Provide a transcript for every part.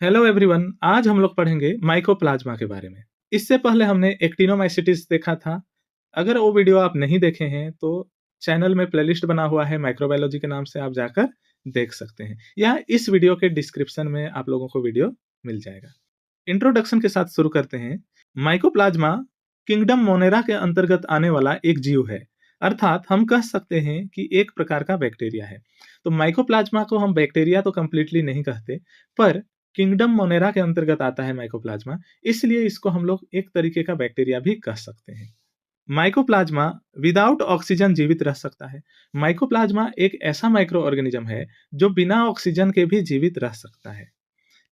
Hello everyone, आज हम लोग पढ़ेंगे माइकोप्लाज्मा के बारे में। इससे पहले हमने एक्टिनोमाइसीट्स देखा था। अगर वो वीडियो आप नहीं देखे हैं तो चैनल में प्लेलिस्ट बना हुआ है माइक्रोबायोलॉजी के नाम से, आप जाकर देख सकते हैं, या इस वीडियो के डिस्क्रिप्शन में आप लोगों को वीडियो मिल जाएगा। इंट्रोडक्शन के साथ शुरू करते हैं। माइकोप्लाज्मा किंगडम मोनेरा के अंतर्गत आने वाला एक जीव है, अर्थात हम कह सकते हैं कि एक प्रकार का बैक्टीरिया है। तो माइकोप्लाज्मा को हम बैक्टीरिया तो कंप्लीटली नहीं कहते, पर किंगडम मोनेरा के अंतर्गत आता है माइकोप्लाज्मा, इसलिए इसको हम लोग एक तरीके का बैक्टीरिया भी कह सकते हैं। माइकोप्लाज्मा विदाउट ऑक्सीजन जीवित रह सकता है। माइकोप्लाज्मा एक ऐसा माइक्रो ऑर्गेनिज्म है जो बिना ऑक्सीजन के भी जीवित रह सकता है।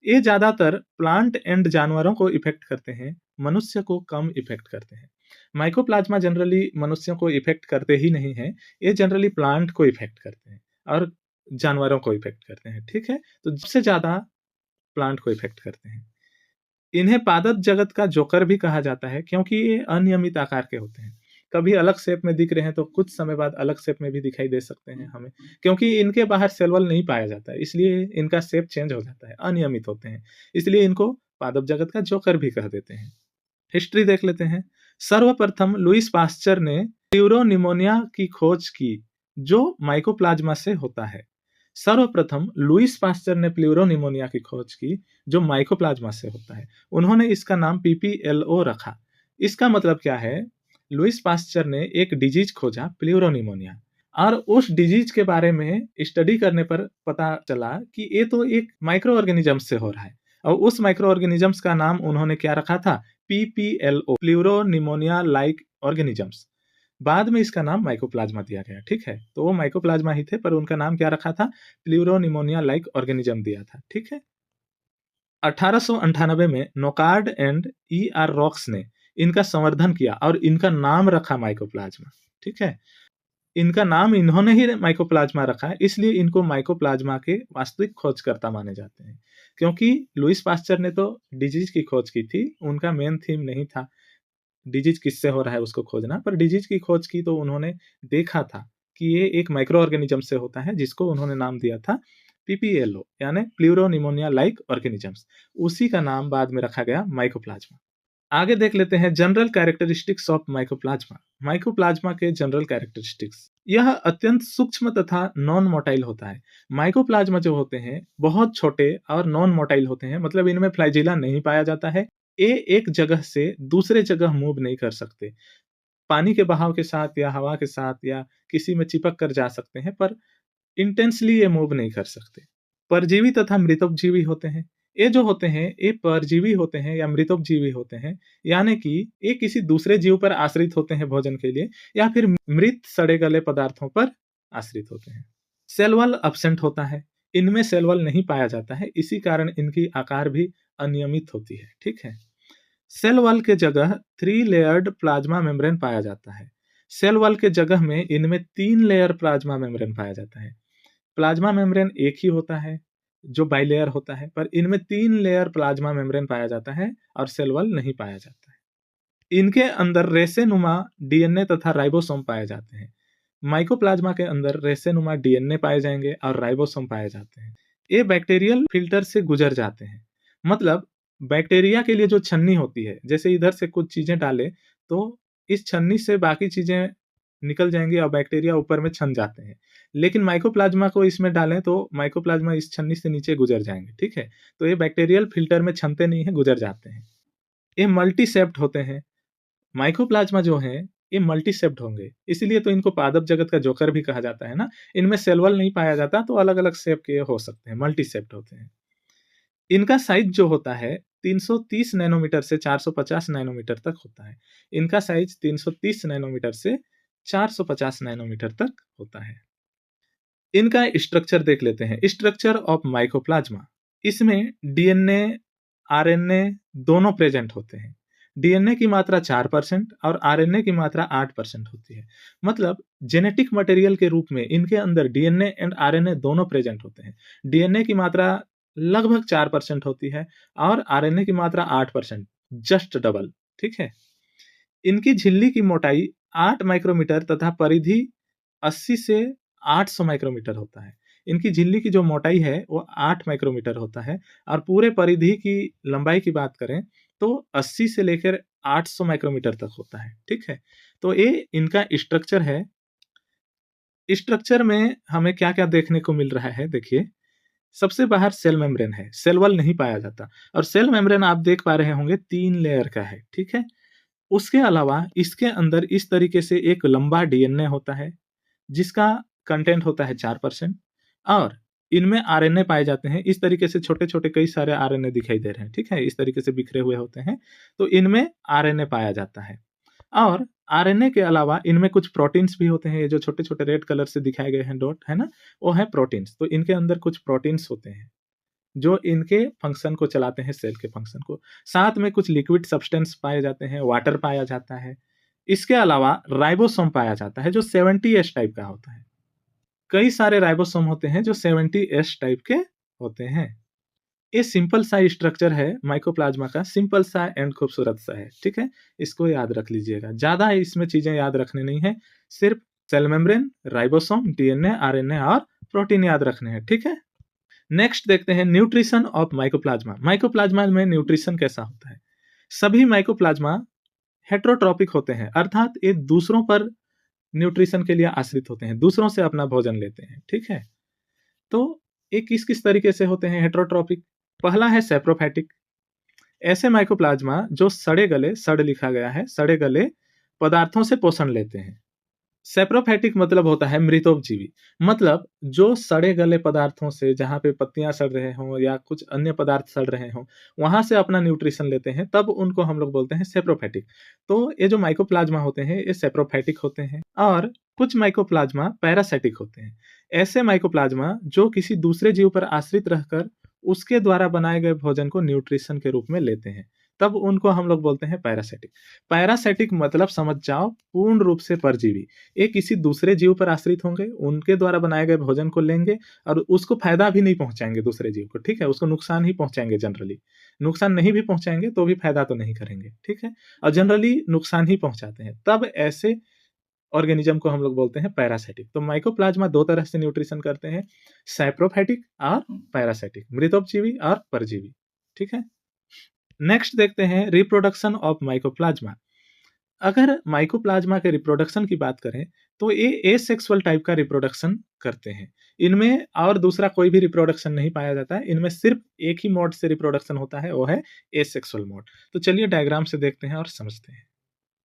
ये ज्यादातर प्लांट एंड जानवरों को इफेक्ट करते हैं, मनुष्य को कम इफेक्ट करते हैं। माइकोप्लाज्मा जनरली मनुष्यों को इफेक्ट करते ही नहीं है, ये जनरली प्लांट को इफेक्ट करते हैं और जानवरों को इफेक्ट करते हैं। ठीक है, तो सबसे ज्यादा प्लांट को इफेक्ट करते हैं। इन्हें पादप जगत का जोकर भी कहा जाता है, क्योंकि ये अनियमित आकार के होते हैं। कभी अलग शेप में दिख रहे हैं तो कुछ समय बाद अलग शेप में भी दिखाई दे सकते हैं हमें, क्योंकि इनके बाहर सेल वॉल नहीं पाया जाता है, इसलिए इनका शेप चेंज हो जाता है, अनियमित होते हैं, इसलिए इनको पादप जगत का जोकर भी कह देते हैं। हिस्ट्री देख लेते हैं। सर्वप्रथम लुईस पास्चर ने प्यूरोनिमोनिया की खोज की, जो माइकोप्लाज्मा से होता है। सर्वप्रथम लुईस पास्चर ने प्लूरोनिमोनिया की खोज की, जो माइकोप्लाज्मा से होता है। उन्होंने इसका नाम पीपीएलओ रखा। इसका मतलब क्या है? लुईस पास्चर ने एक डिजीज खोजा, प्लूरोनिमोनिया, और उस डिजीज के बारे में स्टडी करने पर पता चला कि ये तो एक माइक्रो ऑर्गेनिज्म से हो रहा है, और उस माइक्रो ऑर्गेनिजम्स का नाम उन्होंने क्या रखा था? PPLO, pleuropneumonia like organisms. बाद में इसका नाम माइकोप्लाज्मा दिया गया। ठीक है, तो वो माइकोप्लाज्मा ही थे, पर उनका नाम क्या रखा था? प्लूरोनिमोनिया लाइक ऑर्गेनिज्म दिया था। ठीक है, 1898 में नोकार्ड एंड ई आर रॉक्स ने इनका संवर्धन किया और इनका नाम रखा माइकोप्लाज्मा। ठीक है, इनका नाम इन्होंने ही माइकोप्लाज्मा रखा है, इसलिए इनको माइकोप्लाज्मा के वास्तविक खोजकर्ता माने जाते हैं। क्योंकि लुईस पास्चर ने तो डिजीज की खोज की थी, उनका मेन थीम नहीं था डिजीज किससे हो रहा है उसको खोजना, पर डिजीज की खोज की तो उन्होंने देखा था कि ये एक माइक्रो ऑर्गेनिज्म से होता है, जिसको उन्होंने नाम दिया था पीपीएलओ, यानी प्लूरोनिमोनिया लाइक ऑर्गेनिजम्स। उसी का नाम बाद में रखा गया माइकोप्लाज्मा। आगे देख लेते हैं general characteristics of mycoplasma. Mycoplasma के जनरल कैरेक्टरिस्टिक्स, यह अत्यंत सूक्ष्म तथा नॉन मोटाइल होता है। माइकोप्लाज्मा जो होते हैं बहुत छोटे और नॉन मोटाइल होते हैं, मतलब इनमें फ्लैजिला नहीं पाया जाता है। ये एक जगह से दूसरे जगह मूव नहीं कर सकते, पानी के बहाव के साथ या हवा के साथ या किसी में चिपक कर जा सकते हैं, पर इंटेंसली ये मूव नहीं कर सकते। परजीवी तथा मृतोपजीवी होते हैं। ये जो होते हैं ये परजीवी होते हैं या मृतोपजीवी होते हैं, यानी कि ये किसी दूसरे जीव पर आश्रित होते हैं भोजन के लिए, या फिर मृत सड़े गले पदार्थों पर आश्रित होते हैं। सेल वॉल एब्सेंट होता है, इनमें सेल वॉल नहीं पाया जाता है, इसी कारण इनकी आकार भी अनियमित होती है। ठीक है, सेल वॉल के जगह 3 लेयर्ड प्लाज्मा मेम्ब्रेन पाया जाता है। सेल वॉल के जगह में इनमें 3 लेयर प्लाज्मा मेम्ब्रेन पाया जाता है। प्लाज्मा मेम्ब्रेन एक ही होता है जो बाइलेयर होता है, पर इनमें 3 लेयर प्लाज्मा मेम्ब्रेन पाया जाता है और सेल वॉल नहीं पाया जाता है। इनके अंदर रेसेनुमा डीएनए तथा राइबोसोम पाए जाते हैं। माइकोप्लाज्मा के अंदर रेसेनुमा डीएनए पाए जाएंगे और राइबोसोम पाए जाते हैं। ये बैक्टीरियल फिल्टर से गुजर जाते हैं, मतलब बैक्टीरिया के लिए जो छन्नी होती है, जैसे इधर से कुछ चीजें डाले तो इस छन्नी से बाकी चीजें निकल जाएंगी और बैक्टीरिया ऊपर में छन जाते हैं। लेकिन माइकोप्लाज्मा को इसमें डालें तो माइकोप्लाज्मा इस छन्नी से नीचे गुजर जाएंगे। ठीक है, तो ये बैक्टीरियल फिल्टर में छनते नहीं है, गुजर जाते हैं। ये मल्टीसेप्ट होते हैं। माइकोप्लाज्मा जो है ये मल्टीसेप्ट होंगे, इसीलिए तो इनको पादप जगत का जोकर भी कहा जाता है ना। इनमें सेल वॉल नहीं पाया जाता, तो अलग अलग शेप के हो सकते हैं, मल्टीसेप्ट होते हैं। इनका साइज जो होता है 330 नैनोमीटर से 450 नैनोमीटर तक होता है। इनका साइज 330 नैनोमीटर से 450 नैनोमीटर तक होता है। इनका स्ट्रक्चर देख लेते हैं। स्ट्रक्चर ऑफ माइकोप्लाज्मा, इसमें डीएनए आरएनए दोनों प्रेजेंट होते हैं। डीएनए की मात्रा 4% और आरएनए की मात्रा 8% होती है। मतलब जेनेटिक मटेरियल के रूप में इनके अंदर डीएनए एंड आरएनए दोनों प्रेजेंट होते हैं। डीएनए की मात्रा लगभग 4% होती है और आरएनए की मात्रा 8%, जस्ट डबल। ठीक है, इनकी झिल्ली की मोटाई 8 माइक्रोमीटर तथा परिधि 80 से 800 माइक्रोमीटर होता है। इनकी झिल्ली की जो मोटाई है वो 8 माइक्रोमीटर होता है और पूरे परिधि की लंबाई की बात करें तो 80 से लेकर 800 माइक्रोमीटर तक होता है, ठीक है? तो ये इनका स्ट्रक्चर है। स्ट्रक्चर में हमें क्या-क्या देखने को मिल रहा है, देखिए। सबसे बाहर सेल मेम्ब्रेन है, सेल वॉल नहीं पाया जाता और सेल मेम्ब्रेन आप देख पा रहे होंगे 3 लेयर का है, ठीक है? उसके अलावा इसके अंदर इस तरीके से एक लंबा डीएनए होता है, जिसका कंटेंट होता है 4% और इनमें आरएनए पाए जाते हैं। इस तरीके से छोटे-छोटे कई सारे आरएनए दिखाई दे रहे हैं, ठीक है? इस तरीके से बिखरे हुए होते हैं, तो इनमें आरएनए पाया जाता है। और आरएनए के अलावा इनमें कुछ प्रोटीन्स भी होते हैं, ये जो छोटे-छोटे रेड कलर से दिखाए गए हैं डॉट, है ना? वो है प्रोटीन्स। तो इनके अंदर कुछ प्रोटीन्स होते हैं, जो इनके फंक्शन को चलाते हैं, सेल के फंक्शन को। साथ में कुछ लिक्विड सब्सटेंस पाए जाते हैं, वाटर पाया जाता है। इसके अलावा राइबोसोम पाया जाता है, जो 70S टाइप का होता है। कई सारे राइबोसोम होते हैं, जो 70S टाइप के होते हैं। ये सिंपल सा स्ट्रक्चर है माइकोप्लाज्मा का, सिंपल सा एंड खूबसूरत सा है, ठीक है? इसको याद रख लीजिएगा। ज़्यादा इसमें चीज़ें याद रखनी नहीं है, सिर्फ cell membrane, ribosome, DNA, RNA और प्रोटीन याद रखने हैं, ठीक है? नेक्स्ट देखते हैं न्यूट्रिशन ऑफ माइकोप्लाज्मा। माइकोप्लाज्मा में न्यूट्रिशन कैसा होता है? सभी माइकोप्लाज्मा हेटेरोट्रॉपिक होते हैं, अर्थात ये दूसरों पर न्यूट्रिशन के लिए आश्रित होते हैं, दूसरों से अपना भोजन लेते हैं, ठीक है? तो ये किस-किस तरीके से होते हैं हेटेरोट्रॉपिक? पहला है सैप्रोफैटिक। ऐसे माइकोप्लाज्मा जो सड़े गले, सड़ लिखा गया है, सड़े गले पदार्थों से पोषण लेते हैं। सैप्रोफैटिक मतलब होता है मृतोपजीवी, मतलब जो सड़े गले पदार्थों से, जहाँ पे पत्तियां सड़ रहे हों या कुछ अन्य पदार्थ सड़ रहे हों, वहां से अपना न्यूट्रिशन लेते हैं, तब उनको हम लोग बोलते हैं सैप्रोफैटिक। तो ये जो माइकोप्लाज्मा होते हैं ये सैप्रोफैटिक होते हैं और कुछ माइकोप्लाज्मा पैरासाइटिक होते हैं। ऐसे माइकोप्लाज्मा जो किसी दूसरे जीव पर आश्रित रहकर उसके द्वारा बनाए गए भोजन को न्यूट्रिशन के रूप में लेते हैं, तब उनको हम लोग बोलते हैं पैरासाइटिक। पैरासाइटिक मतलब समझ जाओ पूर्ण रूप से परजीवी। ये किसी दूसरे जीव पर आश्रित होंगे, उनके द्वारा बनाए गए भोजन को लेंगे और उसको फायदा भी नहीं पहुंचाएंगे दूसरे जीव को, ठीक है? उसको नुकसान ही पहुंचाएंगे जनरली। नुकसान नहीं भी पहुंचाएंगे तो भी फायदा तो नहीं करेंगे, ठीक है? और जनरली नुकसान ही पहुंचाते हैं, तब ऐसे ऑर्गेनिज्म को हम लोग बोलते हैं पैरासाइटिक। तो माइकोप्लाज्मा दो तरह से न्यूट्रिशन करते हैं, सैप्रोफैटिक और पैरासाइटिक, मृतोपजीवी और परजीवी, ठीक है? नेक्स्ट देखते हैं रिप्रोडक्शन ऑफ माइकोप्लाज्मा। अगर माइकोप्लाज्मा के रिप्रोडक्शन की बात करें तो ये एसेक्सुअल टाइप का रिप्रोडक्शन करते हैं। इनमें और दूसरा कोई भी रिप्रोडक्शन नहीं पाया जाता है, इनमें सिर्फ एक ही मोड से रिप्रोडक्शन होता है, वो है एसेक्सुअल मोड। तो चलिए डायग्राम से देखते हैं और समझते हैं।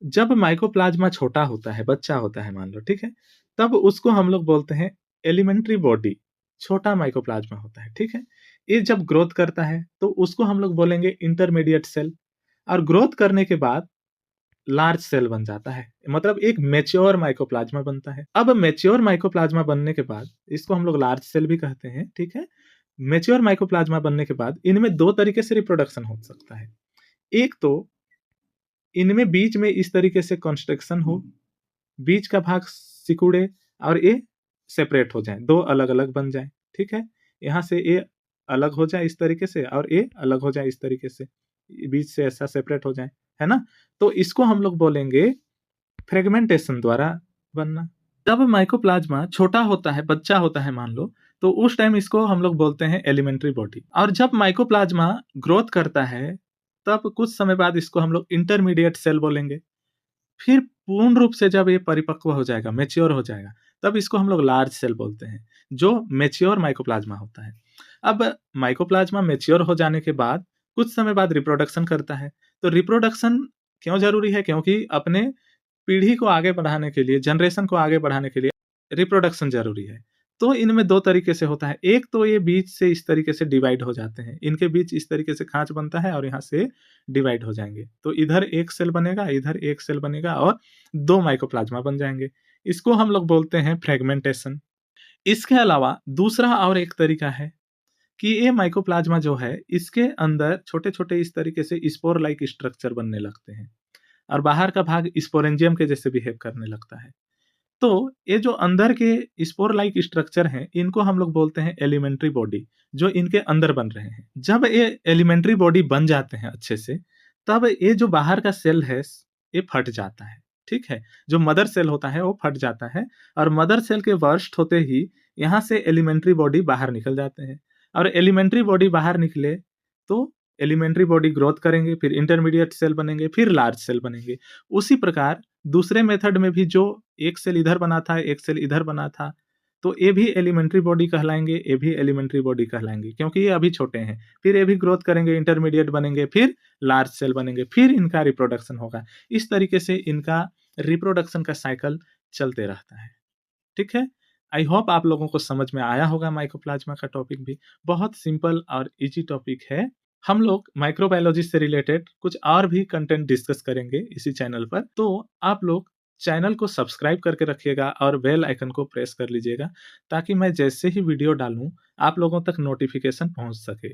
जब माइकोप्लाज्मा छोटा होता है, बच्चा होता है मान लो, ठीक है? तब उसको हम लोग बोलते हैं एलिमेंट्री बॉडी, छोटा माइकोप्लाज्मा होता है, ठीक है? ये जब ग्रोथ करता है तो उसको हम लोग बोलेंगे इंटरमीडिएट सेल और ग्रोथ करने के बाद लार्ज सेल बन जाता है, मतलब एक मैच्योर माइकोप्लाज्मा बनता है। अब मैच्योर माइकोप्लाज्मा बनने के बाद इसको हम लोग लार्ज सेल भी कहते हैं, ठीक है? मैच्योर माइकोप्लाज्मा बनने के बाद इनमें दो तरीके से रिप्रोडक्शन हो सकता है। एक तो इनमें बीच में इस तरीके से कंस्ट्रक्शन हो, बीच का भाग सिकुड़े और ये सेपरेट हो जाए, दो अलग-अलग बन जाए, ठीक है? यहाँ से ये अलग हो जाए इस तरीके से और ये अलग हो जाए इस तरीके से, बीच से ऐसा सेपरेट हो जाए, है ना? तो इसको हम लोग बोलेंगे फ्रेगमेंटेशन द्वारा बनना। जब माइकोप्लाज्मा छोटा होता है, बच्चा होता है मान लो, तो उस टाइम इसको हम लोग बोलते हैं एलिमेंट्री बॉडी और जब माइकोप्लाज्मा ग्रोथ करता है, तब कुछ समय बाद इसको हम लोग इंटरमीडिएट सेल बोलेंगे। फिर पूर्ण रूप से जब ये परिपक्व हो जाएगा, मैच्योर हो जाएगा, तब इसको हम लोग लार्ज सेल बोलते हैं, जो मैच्योर माइकोप्लाज्मा होता है। अब माइकोप्लाज्मा मैच्योर हो जाने के बाद कुछ समय बाद रिप्रोडक्शन करता है। तो रिप्रोडक्शन क्यों ज़रूरी है? क्योंकि अपने पीढ़ी को आगे बढ़ाने के लिए, जनरेशन को आगे बढ़ाने के लिए रिप्रोडक्शन ज़रूरी है। तो इनमें 2 तरीके से होता है। एक तो ये बीच से इस तरीके से डिवाइड हो जाते हैं। इनके बीच इस तरीके से खाँच बनता है और यहाँ से डिवाइड हो जाएँगे। तो इधर 1 सेल बनेगा, इधर 1 सेल बनेगा और 2 माइकोप्लाज्मा बन जाएँगे। इसको हम लोग बोलते हैं फ्रेगमेंटेशन। इसके अलावा दूसरा और एक तरीका है कि ये माइकोप्लाज्मा जो है, इसके अंदर छोटे-छोटे इस तरीके से स्पोर लाइक स्ट्रक्चर बनने लगते हैं और बाहर का भाग स्पोरेंजियम के जैसे बिहेव करने लगता है। तो ये जो अंदर के स्पोर लाइक स्ट्रक्चर हैं, इनको हम लोग बोलते हैं एलिमेंट्री बॉडी, जो इनके अंदर बन रहे हैं। जब ये एलिमेंट्री बॉडी बन जाते हैं अच्छे से, तब ये जो बाहर का सेल है, ये फट जाता है, ठीक है? जो मदर सेल होता है, वो फट जाता है और मदर सेल के बर्स्ट होते ही यहाँ से एलिमेंट्री बॉडी बाहर निकल जाते हैं और एलिमेंट्री बॉडी बाहर निकले तो एलिमेंट्री बॉडी ग्रोथ करेंगे, फिर इंटरमीडिएट सेल बनेंगे, फिर लार्ज सेल बनेंगे। उसी प्रकार दूसरे मेथड में भी जो एक सेल इधर बना था, एक सेल इधर बना था, तो ये भी एलिमेंट्री बॉडी कहलाएंगे, ये भी एलिमेंट्री बॉडी कहलाएंगे, क्योंकि ये अभी छोटे हैं। फिर ये भी ग्रोथ करेंगे, इंटरमीडिएट बनेंगे, फिर लार्ज सेल बनेंगे, फिर इनका रिप्रोडक्शन होगा। इस तरीके से इनका रिप्रोडक्शन का साइकिल चलते रहता है। ठीक है, आई होप आप लोगों को समझ में आया होगा। माइकोप्लाज्मा का टॉपिक भी बहुत सिंपल और इजी टॉपिक है। हम लोग माइक्रोबायोलॉजी से रिलेटेड कुछ और भी कंटेंट डिस्कस करेंगे इसी चैनल पर, तो आप लोग चैनल को सब्सक्राइब करके रखिएगा और बेल आइकन को प्रेस कर लीजिएगा, ताकि मैं जैसे ही वीडियो डालूं आप लोगों तक नोटिफिकेशन पहुंच सके।